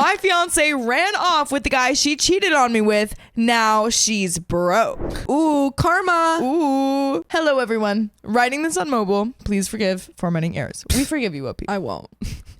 My fiance ran off with the guy she cheated on me with. Now she's broke. Ooh, karma. Ooh. Hello, everyone. Writing this on mobile. Please forgive formatting errors. We forgive you, OP. I won't.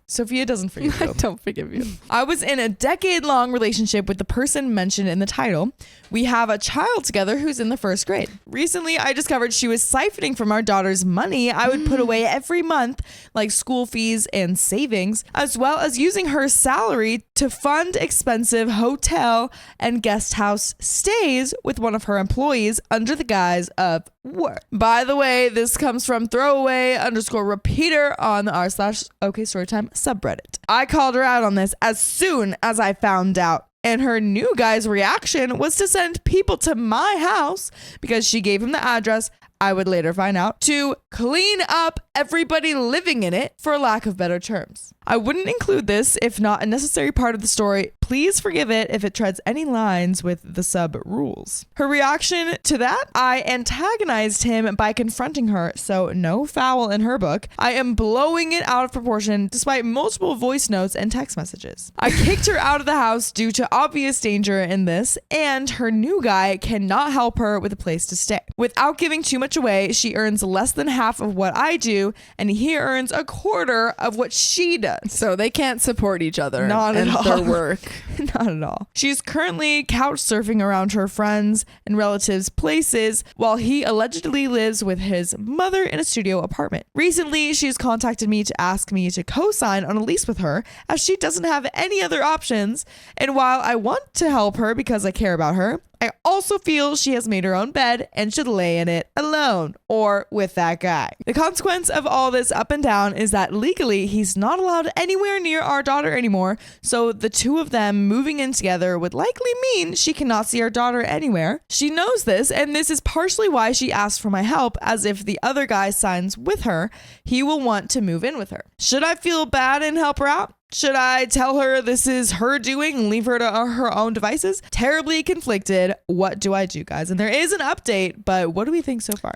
Sophia doesn't forgive you. I don't forgive you. I was in a decade-long relationship with the person mentioned in the title. We have a child together who's in the first grade. Recently, I discovered she was siphoning from our daughter's money I would put away every month, like school fees and savings, as well as using her salary to fund expensive hotel and guest house stays with one of her employees under the guise of work. By the way, this comes from throwaway_repeater on the r/OKstorytime subreddit. I called her out on this as soon as I found out. And her new guy's reaction was to send people to my house because she gave him the address, I would later find out, to clean up everybody living in it, for lack of better terms. I wouldn't include this if not a necessary part of the story. Please forgive it if it treads any lines with the sub rules. Her reaction to that, I antagonized him by confronting her, so no foul in her book. I am blowing it out of proportion despite multiple voice notes and text messages. I kicked her out of the house due to obvious danger in this, and her new guy cannot help her with a place to stay. Without giving too much away, she earns less than half of what I do, and he earns a quarter of what she does. So they can't support each other. Not at all. Their work. Not at all. She's currently couch surfing around her friends and relatives' places while he allegedly lives with his mother in a studio apartment. Recently, she's contacted me to ask me to co-sign on a lease with her as she doesn't have any other options. And while I want to help her because I care about her, I also feel she has made her own bed and should lay in it alone or with that guy. The consequence of all this up and down is that legally he's not allowed anywhere near our daughter anymore, so the two of them moving in together would likely mean she cannot see our daughter anywhere. She knows this, and this is partially why she asked for my help, as if the other guy signs with her, he will want to move in with her. Should I feel bad and help her out? Should I tell her this is her doing and leave her to her own devices? Terribly conflicted. What do I do, guys? And there is an update, but what do we think so far?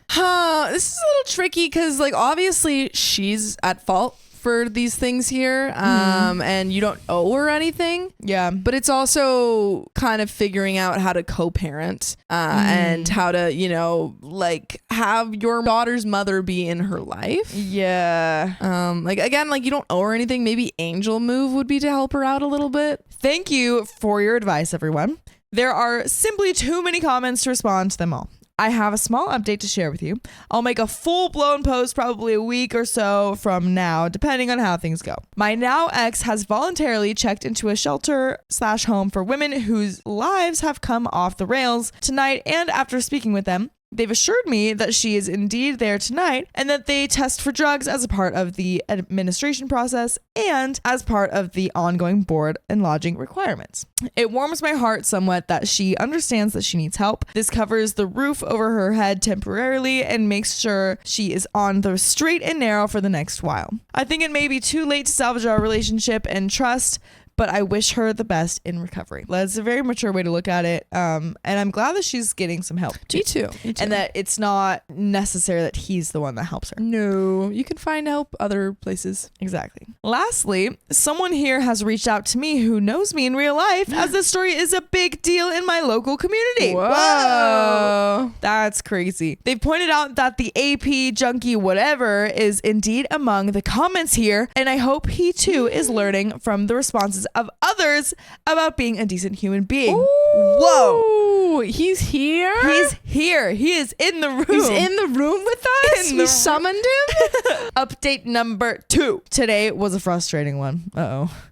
This is a little tricky because, like, obviously she's at fault for these things here, and you don't owe her anything. Yeah. But it's also kind of figuring out how to co-parent and how to, you know, like have your daughter's mother be in her life. Yeah. Like, again, like you don't owe her anything. Maybe Angel move would be to help her out a little bit. Thank you for your advice, everyone. There are simply too many comments to respond to them all. I have a small update to share with you. I'll make a full-blown post probably a week or so from now, depending on how things go. My now ex has voluntarily checked into a shelter/home for women whose lives have come off the rails tonight, and after speaking with them, they've assured me that she is indeed there tonight and that they test for drugs as a part of the administration process and as part of the ongoing board and lodging requirements. It warms my heart somewhat that she understands that she needs help. This covers the roof over her head temporarily and makes sure she is on the straight and narrow for the next while. I think it may be too late to salvage our relationship and trust, but I wish her the best in recovery. That's a very mature way to look at it. And I'm glad that she's getting some help. Me too. And that it's not necessary that he's the one that helps her. No, you can find help other places. Exactly. Lastly, someone here has reached out to me who knows me in real life, as this story is a big deal in my local community. Whoa. That's crazy. They've pointed out that the AP junkie whatever is indeed among the comments here, and I hope he too is learning from the responses of others about being a decent human being. Ooh, whoa. He's here? He's here. He is in the room. He's in the room with us? We summoned him? Update number 2. Today was a frustrating one.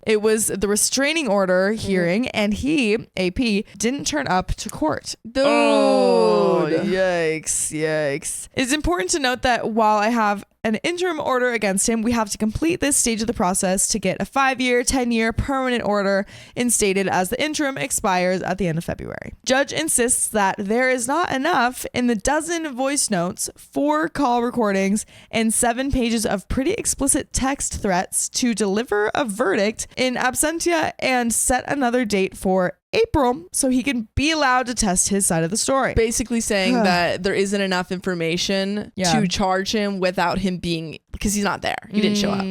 It was the restraining order hearing, and he, AP, didn't turn up to court. Dude. Oh, yikes. It's important to note that while I have an interim order against him, we have to complete this stage of the process to get a 5-year, 10-year permanent order instated, as the interim expires at the end of February. Judge insists that there is not enough in the dozen voice notes, 4 call recordings, and 7 pages of pretty explicit text threats to deliver a verdict in absentia and set another date for April so he can be allowed to test his side of the story. Basically saying that there isn't enough information to charge him without him being, because he's not there. He didn't show up.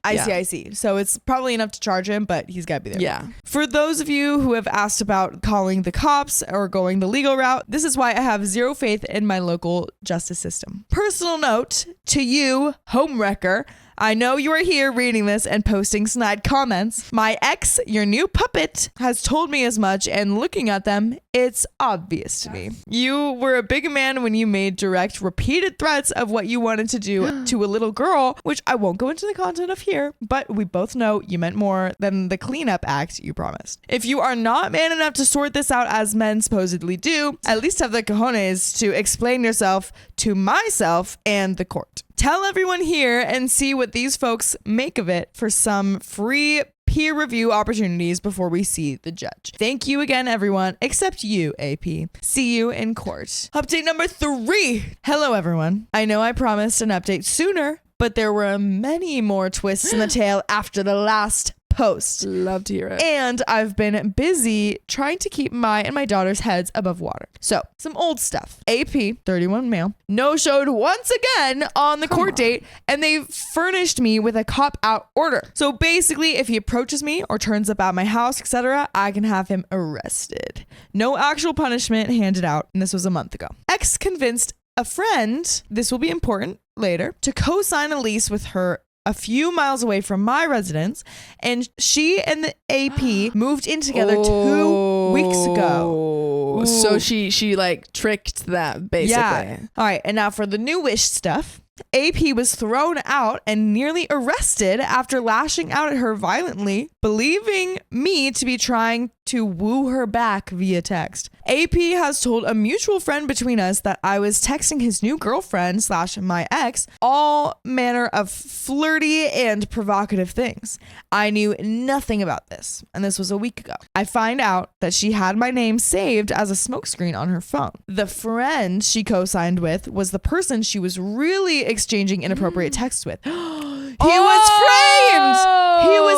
I see. So it's probably enough to charge him, but he's got to be there. Yeah. For those of you who have asked about calling the cops or going the legal route, this is why I have zero faith in my local justice system. Personal note to you, homewrecker. I know you are here reading this and posting snide comments. My ex, your new puppet, has told me as much, and looking at them, it's obvious to me. You were a big man when you made direct, repeated threats of what you wanted to do to a little girl, which I won't go into the content of here, but we both know you meant more than the cleanup act you promised. If you are not man enough to sort this out as men supposedly do, at least have the cojones to explain yourself to myself and the court. Tell everyone here and see what these folks make of it for some free peer review opportunities before we see the judge. Thank you again, everyone, except you, AP. See you in court. Update number 3. Hello, everyone. I know I promised an update sooner, but there were many more twists in the tale after the last post. Love to hear it. And I've been busy trying to keep my and my daughter's heads above water. So, some old stuff. AP, 31 male, no-showed once again on the court date, and they furnished me with a cop-out order. So basically, if he approaches me or turns up at my house, etc., I can have him arrested. No actual punishment handed out, and this was a month ago. Ex convinced a friend, this will be important later, to co-sign a lease with her a few miles away from my residence, and she and the AP moved in together 2 weeks ago. Ooh. So she like tricked them, basically. Yeah. All right, and now for the new wish stuff. AP was thrown out and nearly arrested after lashing out at her violently, believing me to be trying to woo her back via text. AP has told a mutual friend between us that I was texting his new girlfriend / my ex all manner of flirty and provocative things. I knew nothing about this, and this was a week ago. I find out that she had my name saved as a smokescreen on her phone. The friend she co-signed with was the person she was really exchanging inappropriate texts with. He was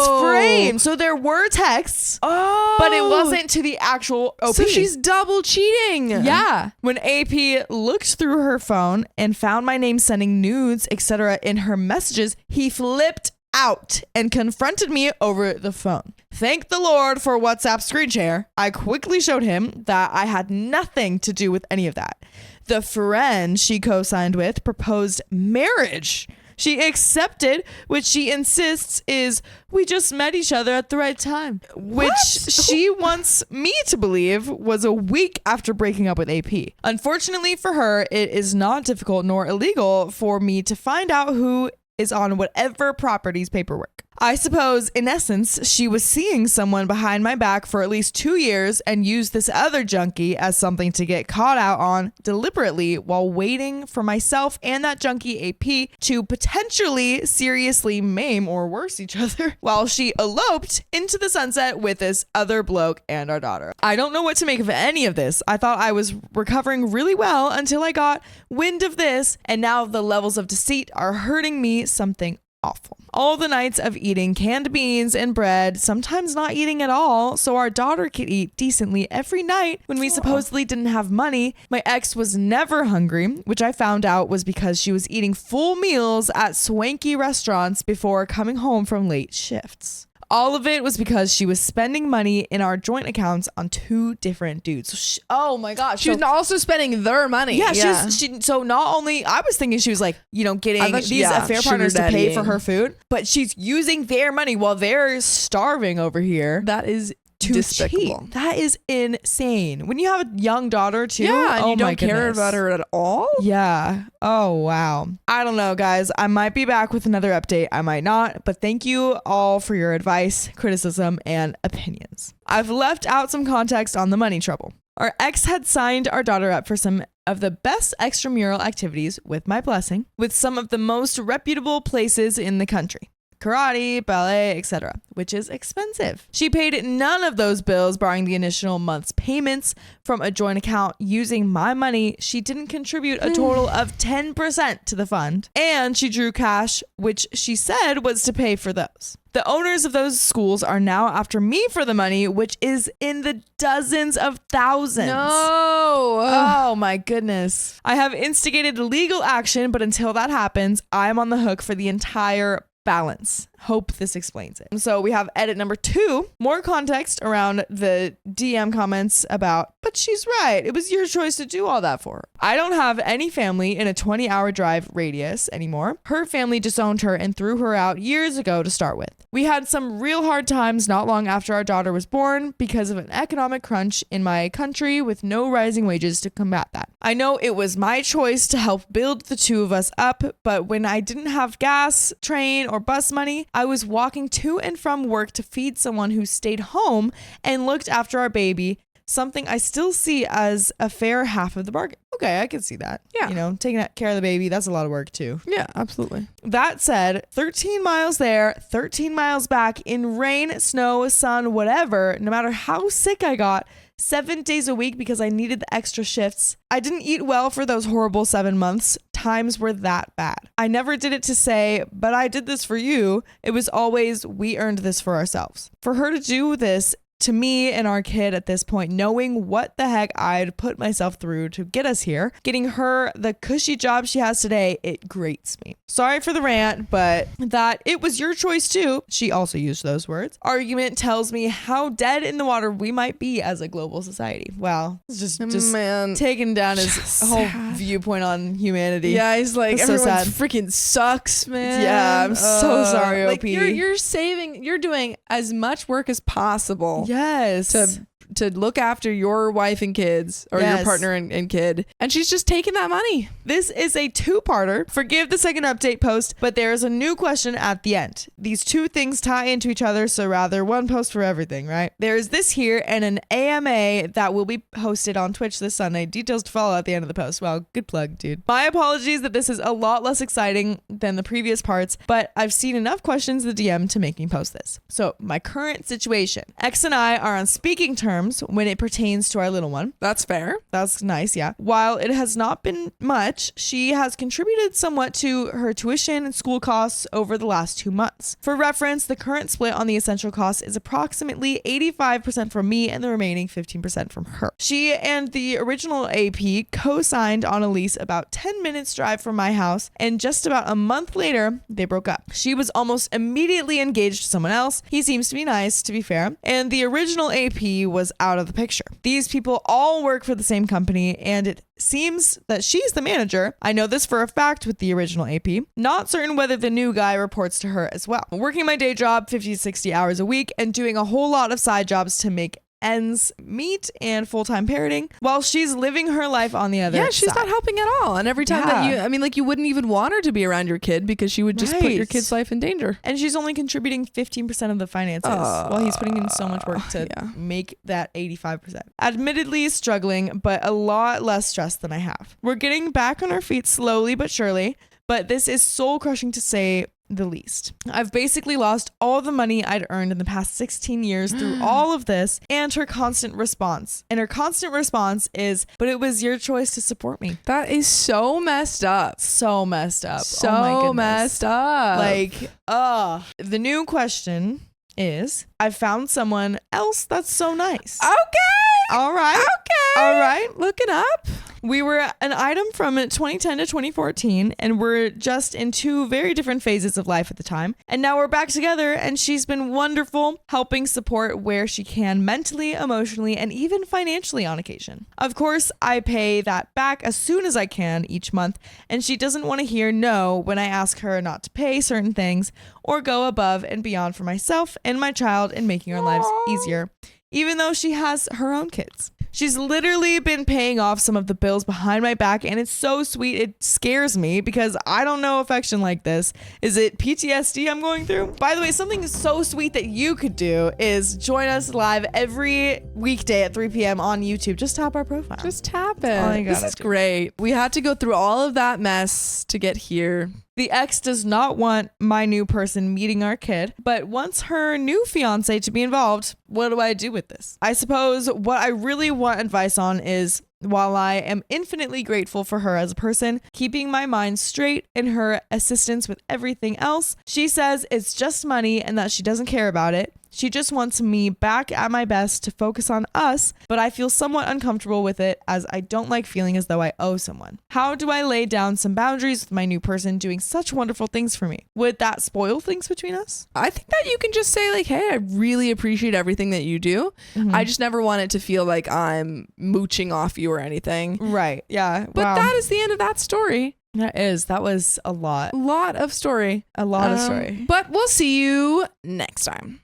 framed. So there were texts, but it wasn't to the actual OP. So she's double cheating. Yeah. When AP looked through her phone and found my name sending nudes, etc. in her messages, he flipped out and confronted me over the phone. Thank the Lord for WhatsApp screen share. I quickly showed him that I had nothing to do with any of that. The friend she co-signed with proposed marriage. She accepted, which she insists is, we just met each other at the right time. Which she wants me to believe was a week after breaking up with AP. Unfortunately for her, it is not difficult nor illegal for me to find out who is on whatever property's paperwork. I suppose, in essence, she was seeing someone behind my back for at least 2 years and used this other junkie as something to get caught out on deliberately while waiting for myself and that junkie AP to potentially seriously maim or worse each other while she eloped into the sunset with this other bloke and our daughter. I don't know what to make of any of this. I thought I was recovering really well until I got wind of this, and now the levels of deceit are hurting me something awful. All the nights of eating canned beans and bread, sometimes not eating at all, so our daughter could eat decently every night when we supposedly didn't have money. My ex was never hungry, which I found out was because she was eating full meals at swanky restaurants before coming home from late shifts. All of it was because she was spending money in our joint accounts on 2 different dudes. So oh my gosh. She was also spending their money. Yeah. So not only, I was thinking she was like, getting these affair partners to pay for her food, but she's using their money while they're starving over here. That is despicable. Cheat. That is insane. When you have a young daughter too. Yeah, and you don't care about her at all. Yeah. Oh, wow. I don't know, guys. I might be back with another update. I might not. But thank you all for your advice, criticism, and opinions. I've left out some context on the money trouble. Our ex had signed our daughter up for some of the best extramural activities with my blessing, with some of the most reputable places in the country. karate, ballet, etc., which is expensive. She paid none of those bills, barring the initial month's payments from a joint account using my money. She didn't contribute a total of 10% to the fund, and she drew cash, which she said was to pay for those. The owners of those schools are now after me for the money, which is in the dozens of thousands. No. Oh my goodness. I have instigated legal action, but until that happens, I'm on the hook for the entire balance. Hope this explains it. So we have edit number 2, more context around the DM comments about, but she's right. It was your choice to do all that for her. I don't have any family in a 20-hour drive radius anymore. Her family disowned her and threw her out years ago to start with. We had some real hard times not long after our daughter was born because of an economic crunch in my country with no rising wages to combat that. I know it was my choice to help build the two of us up, but when I didn't have gas, train, or bus money, I was walking to and from work to feed someone who stayed home and looked after our baby, something I still see as a fair half of the bargain. Okay, I can see that. Yeah. You know, taking care of the baby, that's a lot of work too. Yeah, absolutely. That said, 13 miles there, 13 miles back in rain, snow, sun, whatever, no matter how sick I got, 7 days a week because I needed the extra shifts. I didn't eat well for those horrible 7 months. Times were that bad. I never did it to say, but I did this for you. It was always, we earned this for ourselves. For her to do this to me and our kid at this point, knowing what the heck I'd put myself through to get us here, getting her the cushy job she has today, it grates me. Sorry for the rant, but that it was your choice too, she also used those words, argument tells me how dead in the water we might be as a global society. Wow. It's just man, taking down his whole viewpoint on humanity. Yeah, he's like, That's so everyone sad. freaking sucks, man. Yeah, I'm so sorry, like OP. you're doing as much work as possible. Yes. To look after your wife and kids, or your partner and kid, and she's just taking that money. This is a 2-parter. Forgive the second update post, but there's a new question at the end. These 2 things tie into each other, so rather one post for everything, right? There's this here and an AMA that will be hosted on Twitch this Sunday. Details to follow at the end of the post. Well, good plug, dude. My apologies that this is a lot less exciting than the previous parts, but I've seen enough questions in the DM to make me post this. So my current situation. X and I are on speaking terms when it pertains to our little one. That's fair. That's nice, yeah. While it has not been much, she has contributed somewhat to her tuition and school costs over the last 2 months. For reference, the current split on the essential costs is approximately 85% from me and the remaining 15% from her. She and the original AP co-signed on a lease about 10 minutes drive from my house, and just about a month later, they broke up. She was almost immediately engaged to someone else. He seems to be nice, to be fair, and the original AP was out of the picture. These people all work for the same company, and it seems that she's the manager. I know this for a fact with the original AP. Not certain whether the new guy reports to her as well. Working my day job 50 to 60 hours a week and doing a whole lot of side jobs to make ends meet and full-time parenting while she's living her life on the other side. Yeah, she's not helping at all. And every time that you wouldn't even want her to be around your kid because she would just put your kid's life in danger. And she's only contributing 15% of the finances while he's putting in so much work to make that 85%. Admittedly struggling, but a lot less stress than I have. We're getting back on our feet slowly but surely, but this is soul crushing to say the least. I've basically lost all the money I'd earned in the past 16 years through all of this and her constant response. And her constant response is, but it was your choice to support me. That is so messed up. So messed up. So oh my goodness. messed up. The new question is, I found someone else that's so nice. Okay. All right. Okay. All right. Look it up. We were an item from 2010 to 2014, and we're just in 2 very different phases of life at the time. And now we're back together, and she's been wonderful, helping support where she can mentally, emotionally, and even financially on occasion. Of course, I pay that back as soon as I can each month, and she doesn't want to hear no when I ask her not to pay certain things or go above and beyond for myself and my child in making our lives easier, even though she has her own kids. She's literally been paying off some of the bills behind my back, and it's so sweet. It scares me because I don't know affection like this. Is it PTSD I'm going through? By the way, something so sweet that you could do is join us live every weekday at 3 p.m. on YouTube. Just tap our profile. Just tap it. That's all you gotta This is do. great. We had to go through all of that mess to get here. The ex does not want my new person meeting our kid, but wants her new fiance to be involved. What do I do with this? I suppose what I really want advice on is, while I am infinitely grateful for her as a person, keeping my mind straight in her assistance with everything else, she says it's just money and that she doesn't care about it. She just wants me back at my best to focus on us, but I feel somewhat uncomfortable with it as I don't like feeling as though I owe someone. How do I lay down some boundaries with my new person doing such wonderful things for me? Would that spoil things between us? I think that you can just say like, hey, I really appreciate everything that you do. I just never want it to feel like I'm mooching off you or anything. Right. Yeah. But that is the end of that story. That was a lot. A lot of story. A lot of story. But we'll see you next time.